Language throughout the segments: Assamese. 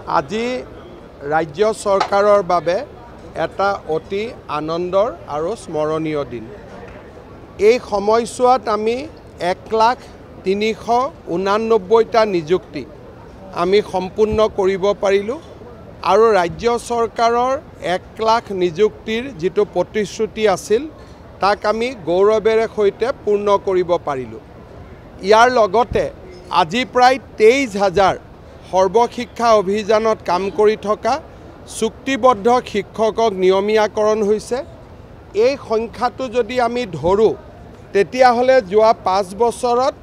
আজি ৰাজ্য চৰকাৰৰ বাবে এটা অতি আনন্দৰ আৰু স্মৰণীয় দিন। এই সময়ছোৱাত আমি 1,389টা নিযুক্তি আমি সম্পূৰ্ণ কৰিব পাৰিলোঁ আৰু ৰাজ্য চৰকাৰৰ 1 লাখ নিযুক্তিৰ যিটো প্ৰতিশ্ৰুতি আছিল তাক আমি গৌৰৱেৰে সৈতে পূৰ্ণ কৰিব পাৰিলোঁ। ইয়াৰ লগতে আজি প্ৰায় 23,000 সৰ্বশিক্ষা অভিযানত কাম কৰি থকা চুক্তিবদ্ধ শিক্ষকক নিয়মীয়াকৰণ হৈছে। এই সংখ্যাটো যদি আমি ধৰোঁ তেতিয়াহ'লে যোৱা 5 বছৰত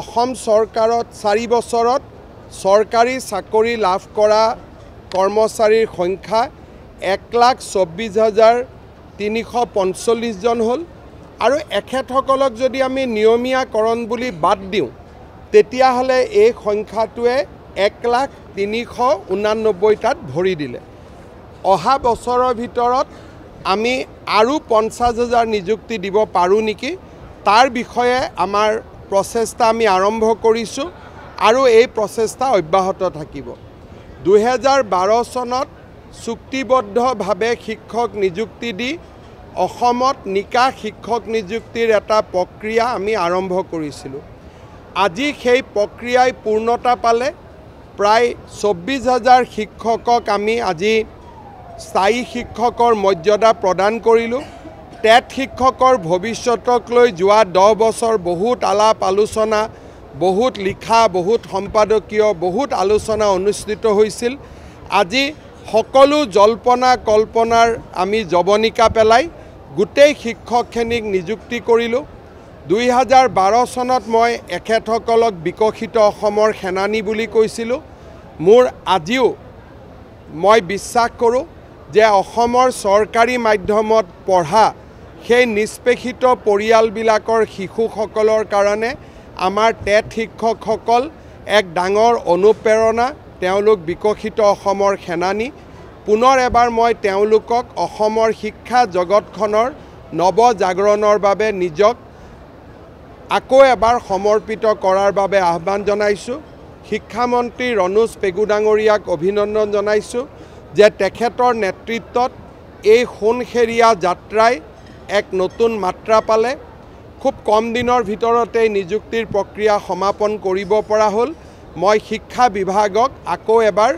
অসম চৰকাৰত 4 বছৰত চৰকাৰী চাকৰি লাভ কৰা কৰ্মচাৰীৰ সংখ্যা 1,24,345 জন হ'ল আৰু এখেতসকলক যদি আমি নিয়মীয়াকৰণ বুলি বাদ দিওঁ তেতিয়াহ'লে এই সংখ্যাটোৱে 1,389টাত ভৰি দিলে। অহা বছৰৰ ভিতৰত আমি আৰু 50,000 নিযুক্তি দিব পাৰোঁ নেকি, তাৰ বিষয়ে আমাৰ প্ৰচেষ্টা আমি আৰম্ভ কৰিছোঁ আৰু এই প্ৰচেষ্টা অব্যাহত থাকিব। 2012 চনত চুক্তিবদ্ধভাৱে শিক্ষক নিযুক্তি দি অসমত নিকা শিক্ষক নিযুক্তিৰ এটা প্ৰক্ৰিয়া আমি আৰম্ভ কৰিছিলোঁ। আজি সেই প্ৰক্ৰিয়াই পূৰ্ণতা পালে। প্ৰায় 24,000 শিক্ষকক আমি আজি স্থায়ী শিক্ষকৰ মৰ্যাদা প্ৰদান কৰিলোঁ। টেট শিক্ষকৰ ভৱিষ্যতক লৈ যোৱা 10 বছৰ বহুত আলাপ আলোচনা, বহুত লিখা, বহুত সম্পাদকীয়, বহুত আলোচনা অনুষ্ঠিত হৈছিল। আজি সকলো জল্পনা কল্পনাৰ আমি জৱনিকা পেলাই গোটেই শিক্ষকখিনিক নিযুক্তি কৰিলোঁ। 2012 চনত মই এখেতসকলক বিকশিত অসমৰ সেনানী বুলি কৈছিলোঁ। মোৰ আজিও মই বিশ্বাস কৰোঁ যে অসমৰ চৰকাৰী মাধ্যমত পঢ়া সেই নিষ্পেষিত পৰিয়ালবিলাকৰ শিশুসকলৰ কাৰণে আমাৰ টেট শিক্ষকসকল এক ডাঙৰ অনুপ্ৰেৰণা। তেওঁলোক বিকশিত অসমৰ সেনানী। পুনৰ এবাৰ মই তেওঁলোকক অসমৰ শিক্ষা জগতখনৰ নৱজাগৰণৰ বাবে নিজক আকৌ এবাৰ সমৰ্পিত কৰাৰ বাবে আহ্বান জনাইছোঁ। শিক্ষামন্ত্ৰী ৰণোজ পেগু ডাঙৰীয়াক অভিনন্দন জনাইছোঁ যে তেখেতৰ নেতৃত্বত এই সোণসেৰীয়া যাত্ৰাই এক নতুন মাত্ৰা পালে। খুব কম দিনৰ ভিতৰতে নিযুক্তিৰ প্ৰক্ৰিয়া সমাপন কৰিব পৰা হ'ল। মই শিক্ষা বিভাগক আকৌ এবাৰ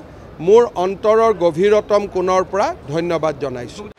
মোৰ অন্তৰৰ গভীৰতম কোণৰ পৰা ধন্যবাদ জনাইছোঁ।